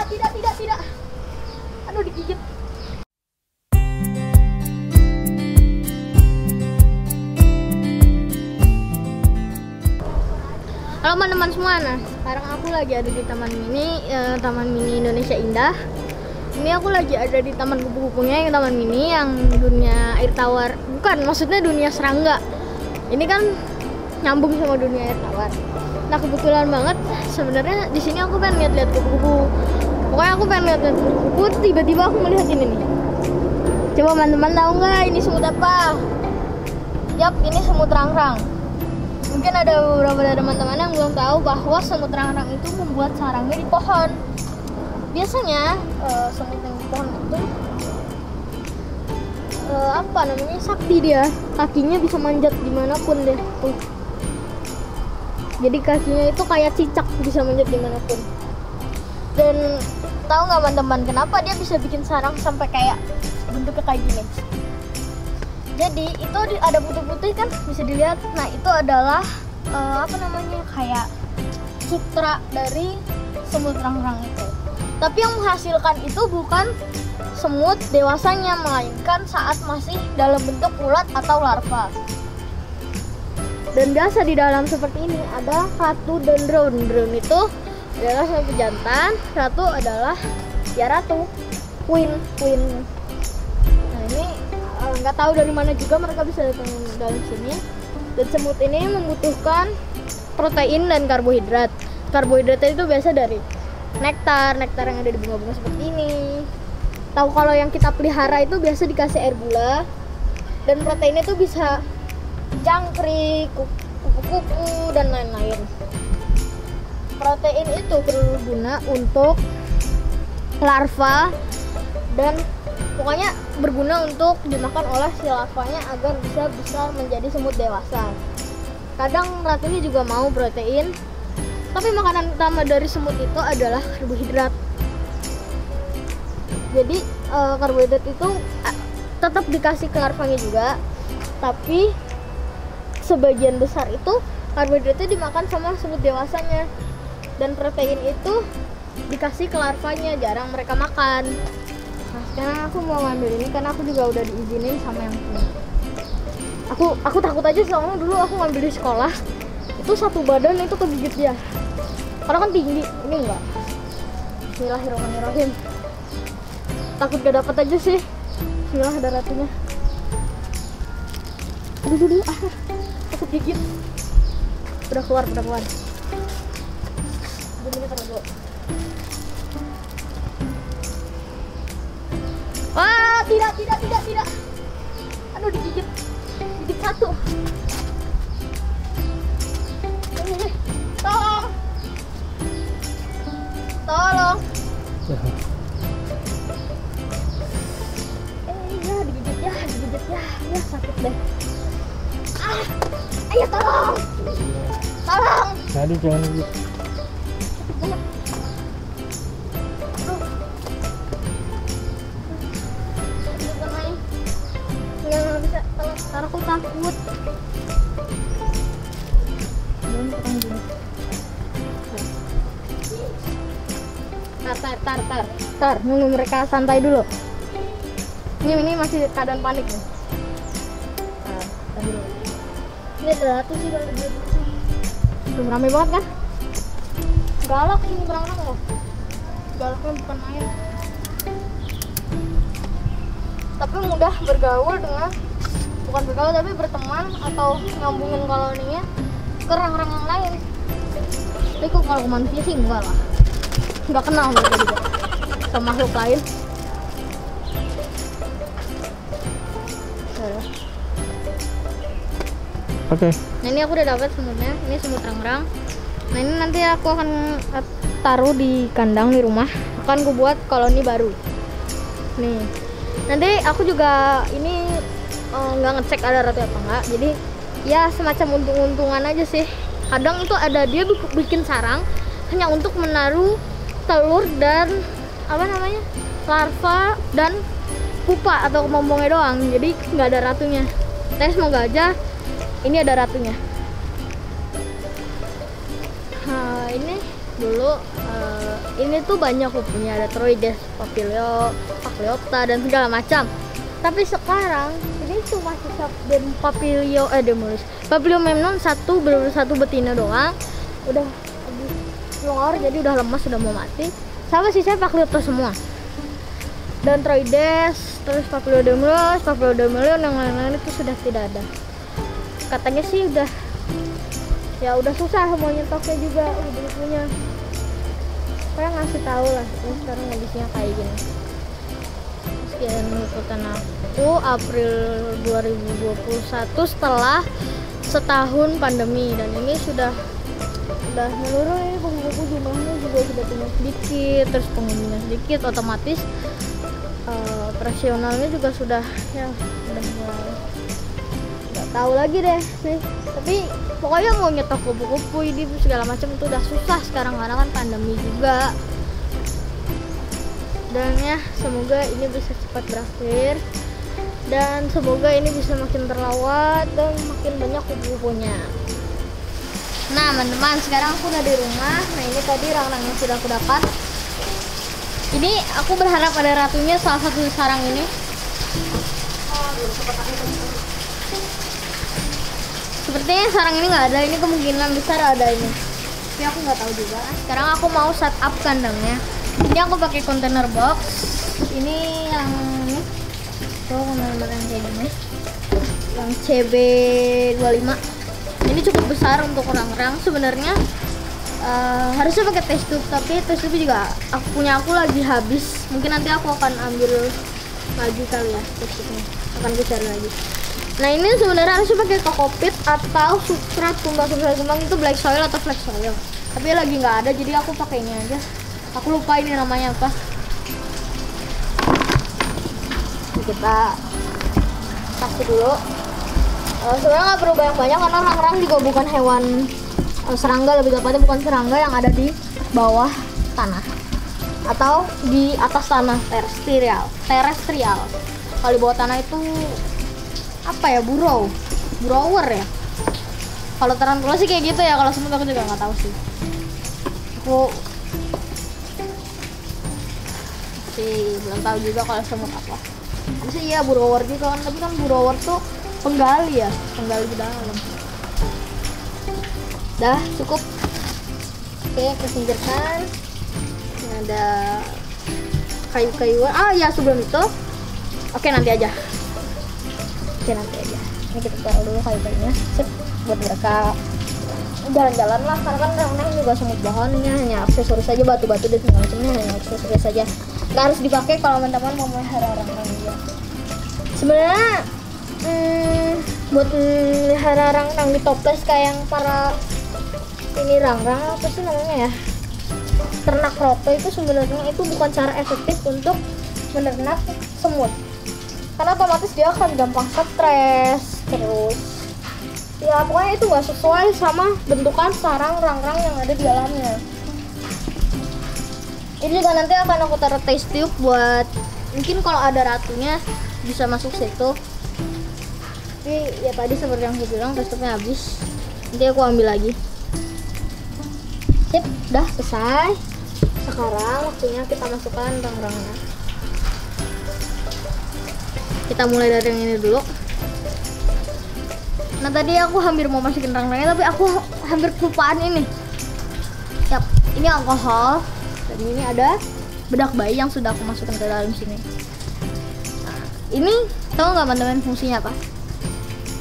tidak. Aduh, digigit. Halo teman-teman semua, nah sekarang aku lagi ada di Taman Mini Indonesia Indah. Ini aku lagi ada di taman kupu-kupunya, yang taman mini yang dunia air tawar. Bukan, maksudnya dunia serangga. Ini kan nyambung sama dunia air tawar. Nah kebetulan banget sebenarnya di sini aku pengen lihat-lihat kupu-kupu. Pokoknya aku pengen lihat-lihat kupu-kupu, tiba-tiba aku melihat ini nih. Coba teman-teman tahu nggak ini semut apa? Yap, ini semut rangrang. Mungkin ada beberapa dari teman-teman yang belum tahu bahwa semut rangrang itu membuat sarangnya di pohon. Biasanya semut yang di pohon itu sakti dia, kakinya bisa manjat dimanapun deh tuh. Jadi kakinya itu kayak cicak, bisa manjat dimanapun. Dan tahu nggak teman-teman kenapa dia bisa bikin sarang sampai kayak bentuknya kayak gini? Jadi itu ada putih-putih kan, bisa dilihat. Nah itu adalah kayak citra dari semut rangrang itu. Tapi yang menghasilkan itu bukan semut dewasanya, melainkan saat masih dalam bentuk ulat atau larva. Dan biasa di dalam seperti ini ada ratu dan drone. Drone itu adalah semut jantan, ratu adalah ya ratu, queen. Nah ini nggak tahu dari mana juga mereka bisa datang dalam sini. Dan semut ini membutuhkan protein dan karbohidrat. Karbohidratnya itu biasa dari nektar yang ada di bunga-bunga seperti ini. Tahu kalau yang kita pelihara itu biasa dikasih air gula. Dan proteinnya itu bisa jangkrik, kupu-kupu dan lain-lain. Protein itu berguna untuk larva dan pokoknya berguna untuk dimakan oleh si larvanya agar bisa besar menjadi semut dewasa. Kadang ratunya juga mau protein, tapi makanan utama dari semut itu adalah karbohidrat. Jadi karbohidrat itu tetap dikasih ke larvanya juga, tapi sebagian besar itu karbohidratnya dimakan sama semut dewasanya. Dan protein itu dikasih ke larvanya, jarang mereka makan. Nah sekarang aku mau ngambil ini karena aku juga udah diizinin sama yang punya. Aku takut aja soalnya dulu aku ngambil di sekolah itu satu badan itu kegigit dia. Karena kan tinggi, ini enggak. Bismillahirrahmanirrahim. Takut gak dapat aja sih. Bismillah, ada ratunya. Aduh, takut gigit. Udah keluar. Ini taruh dulu. Wah, tidak. Aduh, digigit satu. Tolong. Digigit ya, sakit deh. Ayo tolong. Tadi jangan gitu. Nggak bisa, karena aku takut. Tar, nunggu mereka santai dulu. Ini masih keadaan panik nih. Ini ada ratu sih kalau dia. Belum rame banget kan? Galak ini berangkat loh. Galaknya bukan main. Tapi mudah bergaul dengan, bukan bergaul tapi berteman atau ngambungin koloninya ke rangrang yang lain. Tapi kok kalau manusia sih enggak lah, nggak kenal mereka juga sama makhluk lain. Oke. Nah ini aku udah dapat semutnya, ini semut rangrang. Nah ini nanti aku akan taruh di kandang di rumah, akan aku buat koloni baru. Nih, nanti aku juga ini nggak ngecek ada ratu apa enggak, jadi ya semacam untung-untungan aja sih. Kadang itu ada dia bikin sarang hanya untuk menaruh telur dan larva dan pupa atau kepompongnya doang, jadi nggak ada ratunya. Tapi semoga aja ini ada ratunya. Nah ini dulu ini tuh banyak punya, ada Troides, Papiliota dan segala macam. Tapi sekarang ini cuma sisa Papiliomemnon satu betina doang, udah habis telur, jadi udah lemas, udah mau mati. Sama sisa Papiliota semua. Dan Troides, terus Papiliodemulus yang lain-lain itu sudah tidak ada. Katanya sih udah susah mau nyetoknya juga punya. Saya ngasih tahu lah ya, sekarang kondisinya kayak gini. Sekian liputan aku April 2021 setelah setahun pandemi, dan ini sudah menurun. Ini buku-buku jumlahnya juga sudah tinggal sedikit, terus pengunjungnya sedikit, otomatis operasionalnya juga sudah mulai nggak tahu lagi deh sih. Tapi pokoknya mau nyetok kupu-kupu ini segala macam itu udah susah sekarang karena kan pandemi juga. Dan ya semoga ini bisa cepat berakhir, dan semoga ini bisa makin terlawat dan makin banyak kupu-kupunya. Nah teman-teman, sekarang aku udah di rumah. Nah ini tadi rang-rangnya sudah aku dapat. Ini aku berharap ada ratunya salah satu sarang ini. Sepertinya sarang ini nggak ada, ini kemungkinan besar ada ini. Tapi aku nggak tahu juga. Sekarang aku mau set up kandangnya. Ini aku pakai container box. Ini yang container yang kayak gini, yang CB25. Ini cukup besar untuk orang-orang sebenarnya. Harusnya pakai test tube, tapi test tube juga aku lagi habis. Mungkin nanti aku akan ambil lagi kali ya, test tube-nya akan gue cari lagi. Nah ini sebenarnya harusnya pakai kokopit atau substrat tumbang itu black soil atau flax soil, tapi lagi nggak ada, jadi aku pakai ini aja. Aku lupa ini namanya apa. Kita kasih dulu. Sebenarnya nggak perlu banyak-banyak karena orang-orang juga bukan hewan serangga, lebih tepatnya bukan serangga yang ada di bawah tanah atau di atas tanah, terestrial. Kalau di bawah tanah itu apa ya, burower ya. Kalau tarantula sih kayak gitu ya, kalau semut aku juga nggak tahu sih. Aku sih belum tahu juga kalau semut apa. Bisa iya burower juga kan, tapi kan burower tuh penggali di dalam. Dah cukup. Oke, aku singkirkan. Ini ada kayu-kayuan. Ya sebelum itu, oke nanti aja. Ini kita taruh dulu kayu-kayunya. Sip, buat mereka jalan-jalan lah. Karena kan renang juga semut bahannya hanya aksesoris saja, batu-batu dan segala macamnya hanya aksesoris saja. Nggak harus dipakai kalau teman-teman mau melihara renang juga. Sebenarnya buat melihara renang di toples kayak yang para ini rangrang apa sih namanya ya, ternak roto, itu sebenarnya itu bukan cara efektif untuk menernak semut, karena otomatis dia akan gampang stres, terus ya pokoknya itu nggak sesuai sama bentukan sarang rangrang yang ada di dalamnya. Ini juga nanti akan aku taruh test tube buat mungkin kalau ada ratunya bisa masuk situ. Tapi ya tadi seperti yang aku bilang test tube-nya habis, nanti aku ambil lagi. Sip, udah selesai. Sekarang waktunya kita masukkan rang-rangnya. Kita mulai dari yang ini dulu. Nah tadi aku hampir mau masukin rang-rangnya, tapi aku hampir kelupaan ini. Yap, ini alkohol. Dan ini ada bedak bayi yang sudah aku masukkan ke dalam sini. Nah, ini tahu nggak teman-teman fungsinya apa?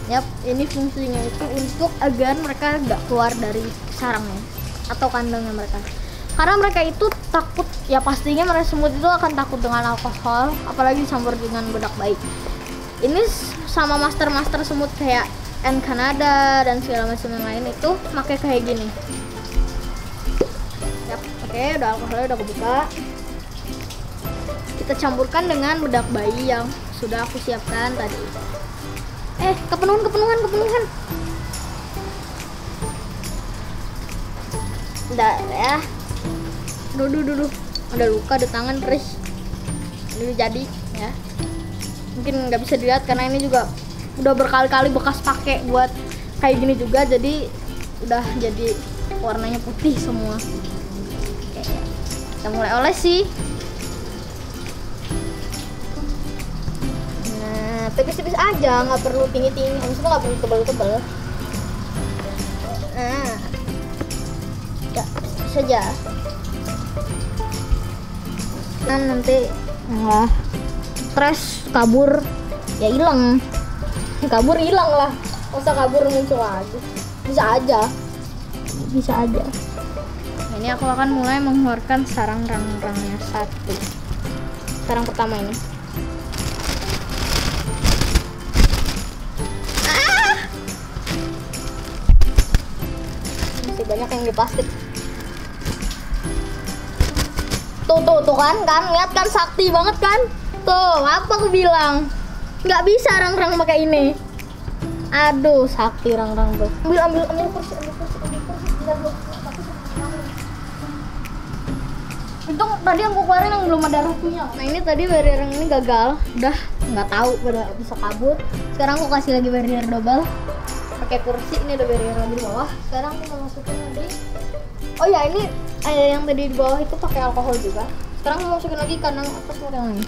Yap, ini fungsinya itu untuk agar mereka nggak keluar dari sarangnya atau kandangnya mereka. Karena mereka itu takut, ya pastinya mereka semut itu akan takut dengan alkohol, apalagi dicampur dengan bedak bayi. Ini sama master semut kayak N Canada dan segala macam yang lain itu pakai kayak gini. Yap, oke, udah alkoholnya udah kebuka. Kita campurkan dengan bedak bayi yang sudah aku siapkan tadi. Kepenuhan. Udah ya. Duh. Ada luka di tangan, Pris. Ini jadi ya. Mungkin nggak bisa dilihat karena ini juga udah berkali-kali bekas pakai buat kayak gini juga, jadi udah jadi warnanya putih semua. Kita mulai olesi. Nah, tipis-tipis aja, nggak perlu tinggi-tinggi, maksudnya nggak perlu tebal-tebal. Nah, ya saja. Nah, nanti stres kabur ya hilang. Kabur hilang lah, masa kabur muncul lagi. Bisa aja. Nah, ini aku akan mulai mengeluarkan sarang rang-rangnya satu. Sarang pertama ini. Masih banyak yang di plastik. Tuh kan, lihat kan, sakti banget kan? Tuh, apa aku bilang? Nggak bisa rang-rang pakai ini. Aduh, sakti rang-rang tuh. Ambil kursi. Itu tadi aku keluarin yang belum ada ratunya. Nah, ini tadi barrier yang ini gagal, udah nggak tahu pada bisa kabur. Sekarang aku kasih lagi barrier double. Pakai kursi, ini ada barrier di bawah. Sekarang kita masukin lagi. Oh ya, ini yang tadi di bawah itu pakai alkohol juga. Sekarang mau masukin lagi kandang atas yang ini.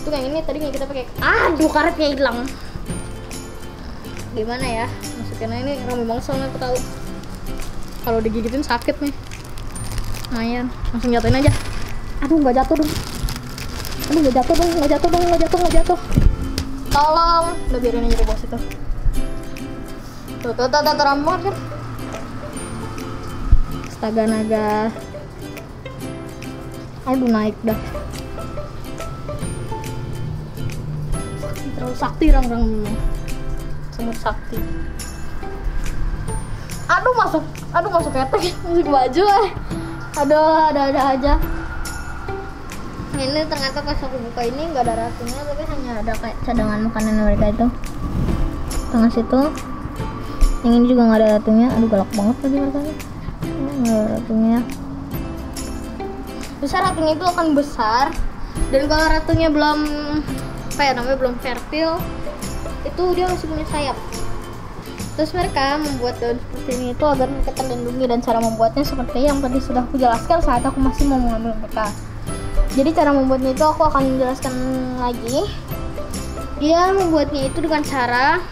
Itu yang ini tadi kita pakai. Aduh, karetnya hilang. Gimana ya? Masukinnya ini rame banget soalnya aku tahu. Kalau digigitin sakit nih. Lumayan, langsung jatuhin aja. Aduh, nggak jatuh dong. Nggak jatuh. Tolong. Udah biarin aja di bawah situ. Tuh, rambut kan. Astaga naga. Aduh, naik dah. Terlalu sakti rang-rang memang. Semut sakti. Aduh masuk ketek, masuk baju ada aja. Ini ternyata pas aku buka ini nggak ada ratunya, tapi hanya ada kayak cadangan makanan mereka itu. Tengah situ. Yang ini juga nggak ada ratunya. Aduh, galak banget tadi rasanya. Nggak ada ratunya. Besar ratunya itu akan besar, dan kalau ratunya belum belum fertil, itu dia masih punya sayap. Terus mereka membuat daun seperti ini itu agar mereka terlindungi, dan cara membuatnya seperti yang tadi sudah aku jelaskan saat aku masih mau mengambil mereka. Jadi cara membuatnya itu aku akan menjelaskan lagi. Dia membuatnya itu dengan cara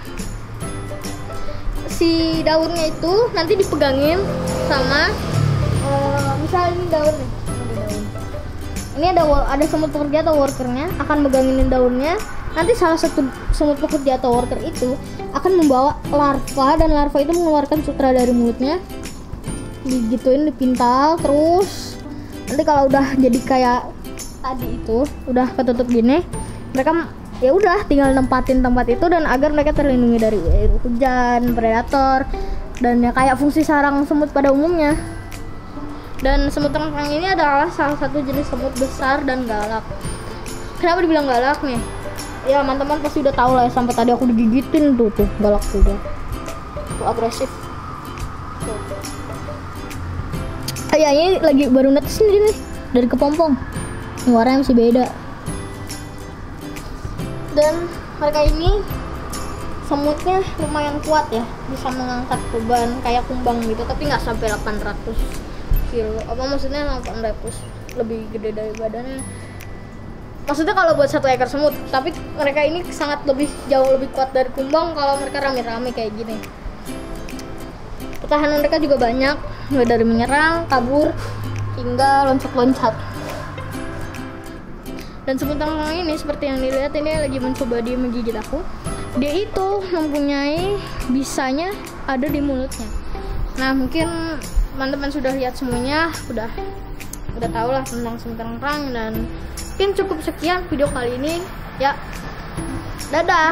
si daunnya itu nanti dipegangin sama misalnya ini daun nih. Ini ada semut pekerja atau workernya akan megangin daunnya. Nanti salah satu semut pekerja atau worker itu akan membawa larva, dan larva itu mengeluarkan sutra dari mulutnya, digituin, dipintal terus. Nanti kalau udah jadi kayak tadi itu udah ketutup gini, mereka ya udah tinggal nempatin tempat itu, dan agar mereka terlindungi dari air hujan, predator, dan ya kayak fungsi sarang semut pada umumnya. Dan semut rang-rang ini adalah salah satu jenis semut besar dan galak. Kenapa dibilang galak nih? Ya teman-teman pasti udah tahu lah ya, sampai tadi aku digigitin tuh galak juga. Tuh agresif. Tuh. Kayaknya lagi baru netes nih dari kepompong. Warnanya masih beda. Dan mereka ini semutnya lumayan kuat ya, bisa mengangkat beban kayak kumbang gitu, tapi nggak sampai 800 kilo. Apa maksudnya 800 lebih gede dari badannya. Maksudnya kalau buat satu ekor semut, tapi mereka ini sangat jauh lebih kuat dari kumbang kalau mereka rame-rame kayak gini. Pertahanan mereka juga banyak, mulai dari menyerang, kabur, hingga loncat-loncat. Dan semut rang-rang ini seperti yang dilihat ini lagi mencoba dia menggigit aku. Dia itu mempunyai bisanya ada di mulutnya. Nah, mungkin teman-teman sudah lihat semuanya, udah tahu lah tentang semut rang-rang, dan mungkin cukup sekian video kali ini ya. Dadah.